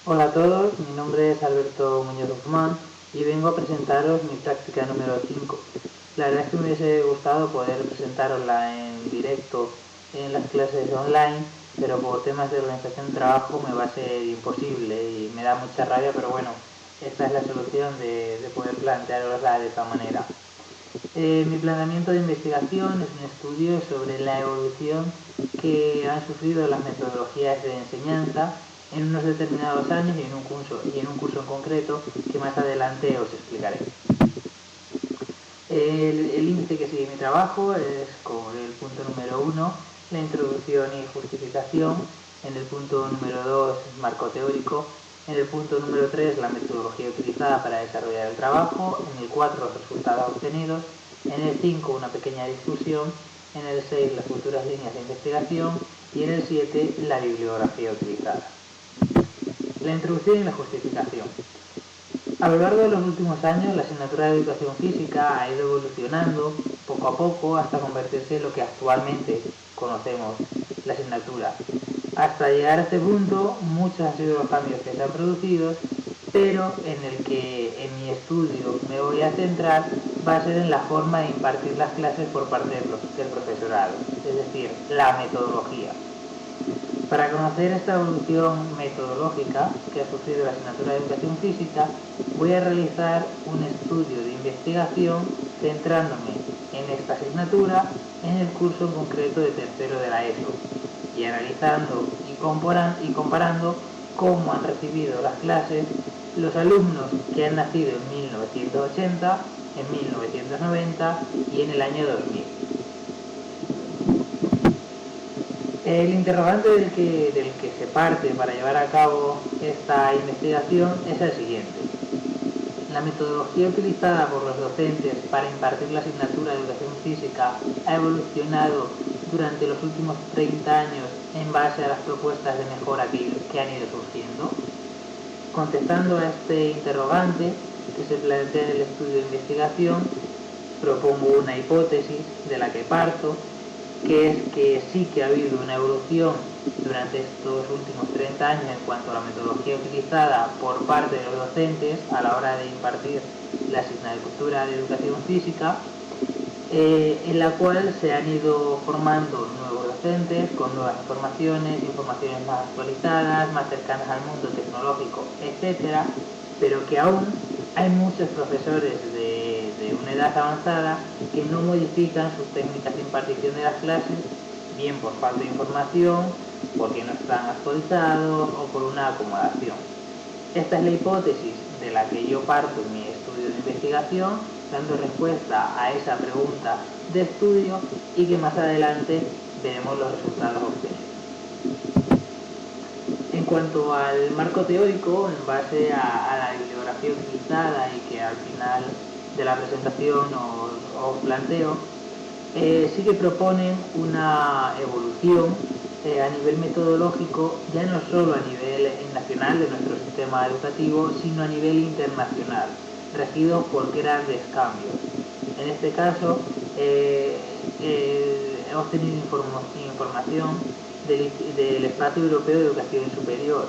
Hola a todos, mi nombre es Alberto Muñoz Guzmán y vengo a presentaros mi práctica número 5. La verdad es que me hubiese gustado poder presentarosla en directo en las clases online, pero por temas de organización de trabajo me va a ser imposible y me da mucha rabia, pero bueno, esta es la solución de poder plantearosla de esta manera. Mi planteamiento de investigación es un estudio sobre la evolución que han sufrido las metodologías de enseñanza en unos determinados años y en un curso en concreto que más adelante os explicaré. El índice que sigue mi trabajo es con el punto número 1, la introducción y justificación; en el punto número 2, marco teórico; en el punto número 3, la metodología utilizada para desarrollar el trabajo; en el 4, los resultados obtenidos; en el 5, una pequeña discusión; en el 6, las futuras líneas de investigación; y en el 7, la bibliografía utilizada. La introducción y la justificación. A lo largo de los últimos años, la asignatura de educación física ha ido evolucionando poco a poco hasta convertirse en lo que actualmente conocemos, la asignatura. Hasta llegar a este punto, muchos han sido los cambios que se han producido, pero en el que en mi estudio me voy a centrar va a ser en la forma de impartir las clases por parte del profesorado, es decir, la metodología. Para conocer esta evolución metodológica que ha sufrido la asignatura de educación física, voy a realizar un estudio de investigación centrándome en esta asignatura en el curso en concreto de tercero de la ESO y analizando y comparando cómo han recibido las clases los alumnos que han nacido en 1980, en 1990 y en el año 2000. El interrogante del que se parte para llevar a cabo esta investigación es el siguiente. La metodología utilizada por los docentes para impartir la asignatura de educación física ha evolucionado durante los últimos 30 años en base a las propuestas de mejora que han ido surgiendo. Contestando a este interrogante que se plantea en el estudio de investigación, propongo una hipótesis de la que parto, que es que sí que ha habido una evolución durante estos últimos 30 años en cuanto a la metodología utilizada por parte de los docentes a la hora de impartir la asignatura de educación física, en la cual se han ido formando nuevos docentes con nuevas informaciones más actualizadas, más cercanas al mundo tecnológico, etcétera, pero que aún hay muchos profesores de una edad avanzada que no modifican sus técnicas de impartición de las clases, bien por falta de información, porque no están actualizados o por una acomodación. Esta es la hipótesis de la que yo parto en mi estudio de investigación, dando respuesta a esa pregunta de estudio y que más adelante veremos los resultados obtenidos. En cuanto al marco teórico, en base a la bibliografía utilizada y que al final de la presentación os planteo, sí que proponen una evolución a nivel metodológico, ya no solo a nivel nacional de nuestro sistema educativo, sino a nivel internacional, regido por grandes cambios. En este caso, hemos tenido información del Espacio Europeo de Educación Superior,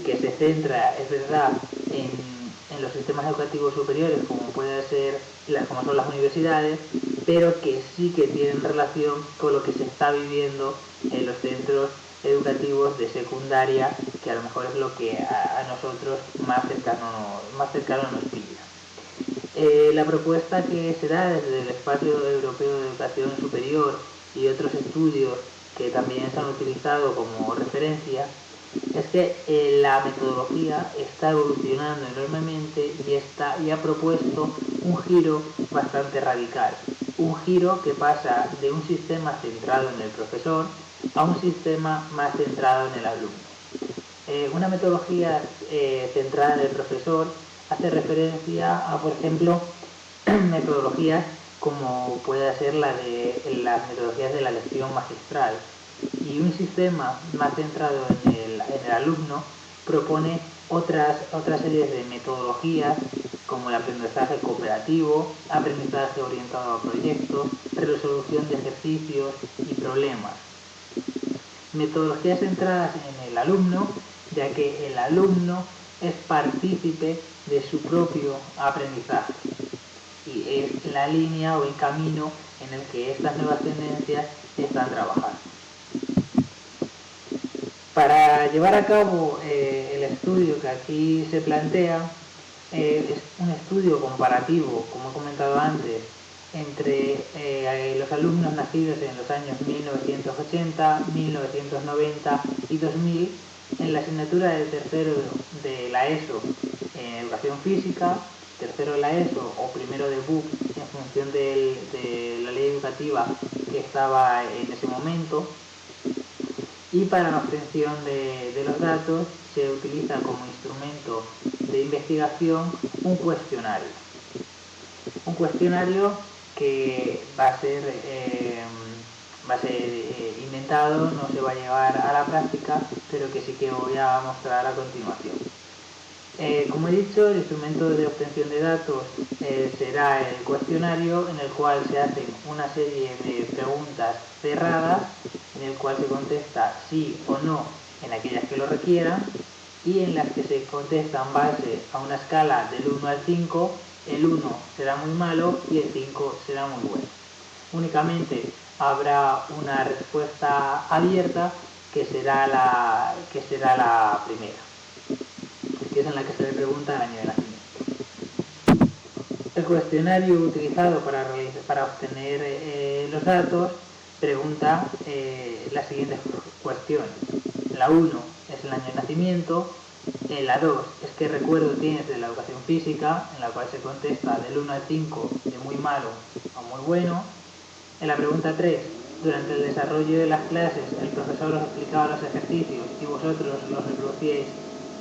que se centra, es verdad, en los sistemas educativos superiores, como puede ser como son las universidades, pero que sí que tienen relación con lo que se está viviendo en los centros educativos de secundaria, que a lo mejor es lo que a nosotros más cercano nos pilla. La propuesta que se da desde el Espacio Europeo de Educación Superior y otros estudios que también se han utilizado como referencia es que la metodología está evolucionando enormemente y ha propuesto un giro bastante radical. Un giro que pasa de un sistema centrado en el profesor a un sistema más centrado en el alumno. Una metodología centrada en el profesor hace referencia a, por ejemplo, metodologías como puede ser las metodologías de la lección magistral, y un sistema más centrado en el alumno propone otras series de metodologías como el aprendizaje cooperativo, aprendizaje orientado a proyectos, resolución de ejercicios y problemas. Metodologías centradas en el alumno ya que el alumno es partícipe de su propio aprendizaje y es la línea o el camino en el que estas nuevas tendencias están trabajando. Para llevar a cabo el estudio que aquí se plantea, es un estudio comparativo, como he comentado antes, entre los alumnos nacidos en los años 1980, 1990 y 2000 en la asignatura de tercero de la ESO en Educación Física, tercero de la ESO o primero de BUP en función de la ley educativa que estaba en ese momento. Y para la obtención de los datos se utiliza como instrumento de investigación un cuestionario. Un cuestionario que va a ser inventado, no se va a llevar a la práctica, pero que sí que voy a mostrar a continuación. Como he dicho, el instrumento de obtención de datos será el cuestionario, en el cual se hacen una serie de preguntas cerradas, en el cual se contesta sí o no en aquellas que lo requieran, y en las que se contesta en base a una escala del 1 al 5, el 1 será muy malo y el 5 será muy bueno. Únicamente habrá una respuesta abierta que será la primera, que es en la que se le pregunta el año de nacimiento. El cuestionario utilizado para obtener los datos pregunta las siguientes cuestiones. La 1 es el año de nacimiento, la 2 es qué recuerdo tienes de la educación física, en la cual se contesta del 1 al 5 de muy malo a muy bueno. En la pregunta 3, durante el desarrollo de las clases el profesor os explicaba los ejercicios y vosotros los reproducíais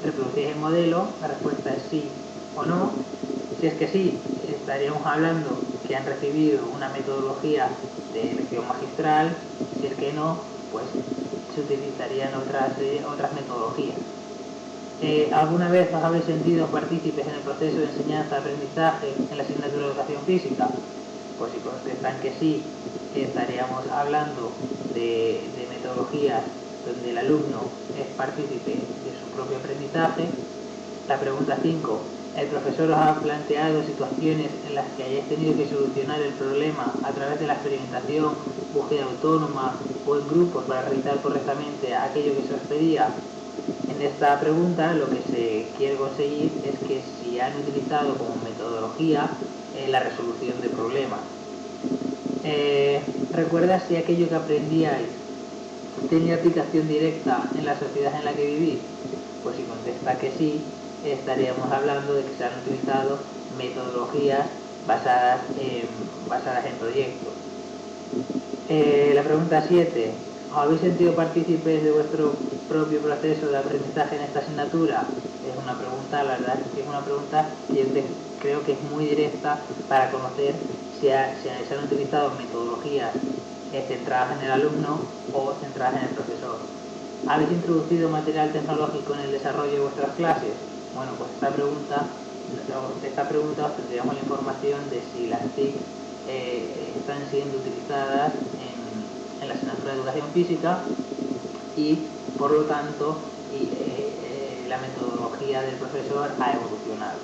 el modelo, la respuesta es sí o no. Si es que sí, estaríamos hablando que han recibido una metodología de elección magistral. Si es que no, pues se utilizarían otras metodologías. ¿Alguna vez os habéis sentido partícipes en el proceso de enseñanza-aprendizaje en la asignatura de educación física? Pues si contestan que sí, estaríamos hablando de metodologías donde el alumno es partícipe de su propio aprendizaje. La pregunta 5. ¿El profesor os ha planteado situaciones en las que hayáis tenido que solucionar el problema a través de la experimentación, búsqueda autónoma o en grupos para realizar correctamente aquello que se os pedía? En esta pregunta lo que se quiere conseguir es que si han utilizado como metodología la resolución de problemas. ¿Recuerdas si aquello que aprendíais tenía aplicación directa en la sociedad en la que vivís? Pues si contesta que sí, estaríamos hablando de que se han utilizado metodologías basadas en proyectos. La pregunta 7. ¿Os habéis sentido partícipes de vuestro propio proceso de aprendizaje en esta asignatura? Es una pregunta, la verdad es que es una pregunta que yo creo que es muy directa para conocer si se han utilizado metodologías centradas en el alumno o centradas en el profesor. ¿Habéis introducido material tecnológico en el desarrollo de vuestras clases? Bueno, pues esta pregunta obtendríamos la información de si las TIC están siendo utilizadas en la asignatura de educación física y, por lo tanto, la metodología del profesor ha evolucionado.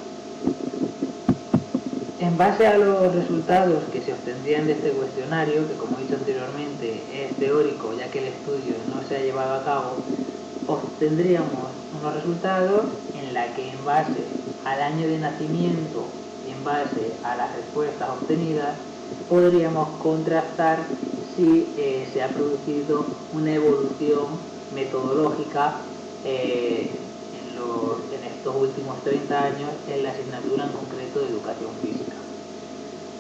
En base a los resultados que se obtendrían de este cuestionario, que como he dicho anteriormente es teórico ya que el estudio no se ha llevado a cabo, obtendríamos unos resultados en la que en base al año de nacimiento y en base a las respuestas obtenidas podríamos contrastar si se ha producido una evolución metodológica en estos últimos 30 años en la asignatura en concreto de educación física.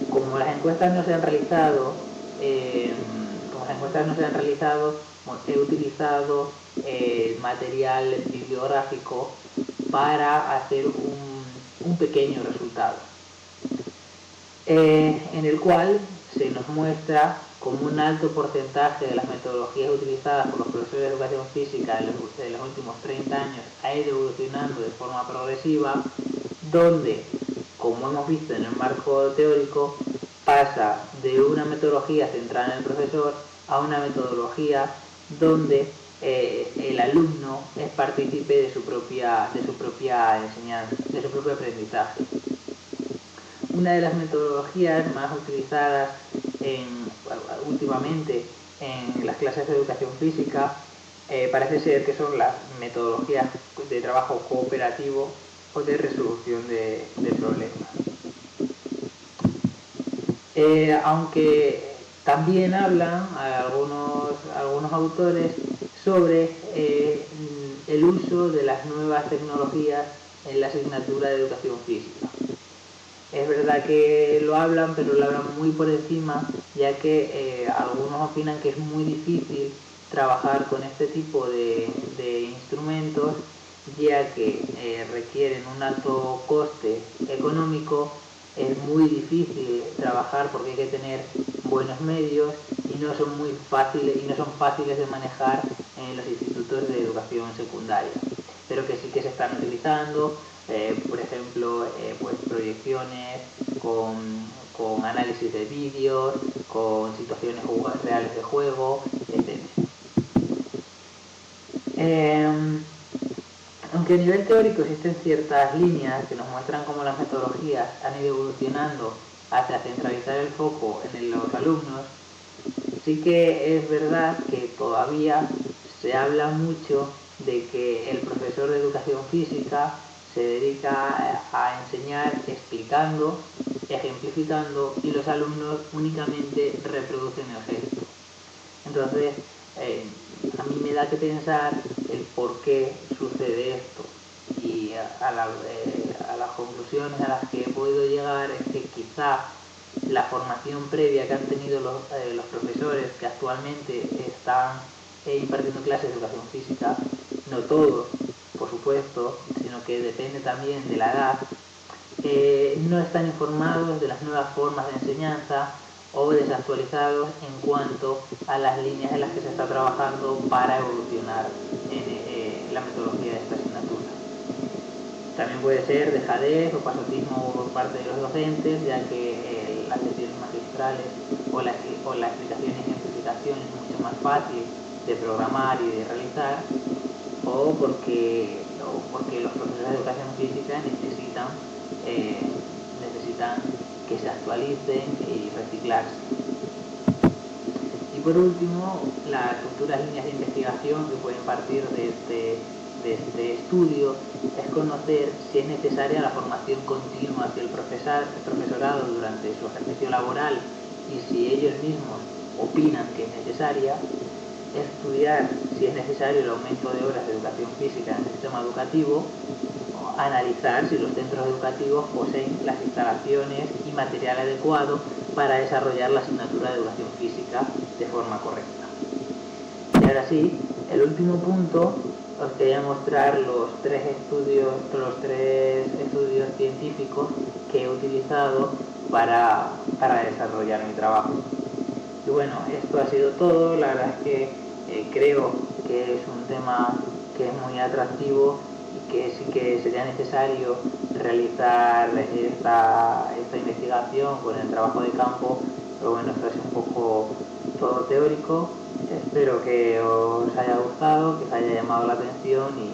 Como las encuestas no se han realizado, he utilizado material bibliográfico para hacer un pequeño resultado, en el cual se nos muestra como un alto porcentaje de las metodologías utilizadas por los profesores de educación física en los últimos 30 años ha ido evolucionando de forma progresiva, donde, como hemos visto en el marco teórico, pasa de una metodología centrada en el profesor a una metodología donde el alumno es partícipe de su propia enseñanza, de su propio aprendizaje. Una de las metodologías más utilizadas últimamente en las clases de educación física parece ser que son las metodologías de trabajo cooperativo o de resolución de problemas. Aunque también hablan algunos autores sobre el uso de las nuevas tecnologías en la asignatura de educación física. Es verdad que lo hablan, pero lo hablan muy por encima, ya que algunos opinan que es muy difícil trabajar con este tipo de instrumentos, ya que requieren un alto coste económico. Es muy difícil trabajar porque hay que tener buenos medios y no son fáciles de manejar en los institutos de educación secundaria, pero que sí que se están utilizando. Por ejemplo, pues proyecciones con análisis de vídeos, con situaciones reales de juego, etc. Aunque a nivel teórico existen ciertas líneas que nos muestran cómo las metodologías han ido evolucionando hacia centralizar el foco en los alumnos, sí que es verdad que todavía se habla mucho de que el profesor de educación física se dedica a enseñar explicando, ejemplificando, y los alumnos únicamente reproducen el gesto. Entonces, a mí me da que pensar el por qué sucede esto, y a las conclusiones a las que he podido llegar es que quizá la formación previa que han tenido los profesores que actualmente están impartiendo clases de educación física, no todos, por supuesto, sino que depende también de la edad, no están informados de las nuevas formas de enseñanza o desactualizados en cuanto a las líneas en las que se está trabajando para evolucionar en la metodología de esta asignatura. También puede ser dejadez o pasotismo por parte de los docentes, ya que las lecciones magistrales o la explicación y ejemplificación es mucho más fácil de programar y de realizar, o porque los profesores de educación física necesitan que se actualicen y reciclarse. Y por último, las futuras líneas de investigación que pueden partir de este estudio es conocer si es necesaria la formación continua hacia el profesorado durante su ejercicio laboral, y si ellos mismos opinan que es necesaria; estudiar si es necesario el aumento de horas de educación física en el sistema educativo; analizar si los centros educativos poseen las instalaciones y material adecuado para desarrollar la asignatura de educación física de forma correcta. Y ahora sí, el último punto, os quería mostrar los tres estudios científicos que he utilizado para desarrollar mi trabajo. Y bueno, esto ha sido todo. La verdad es que creo que es un tema que es muy atractivo y que sí que sería necesario realizar esta investigación con el trabajo de campo, pero bueno, esto es un poco todo teórico. Espero que os haya gustado, que os haya llamado la atención, y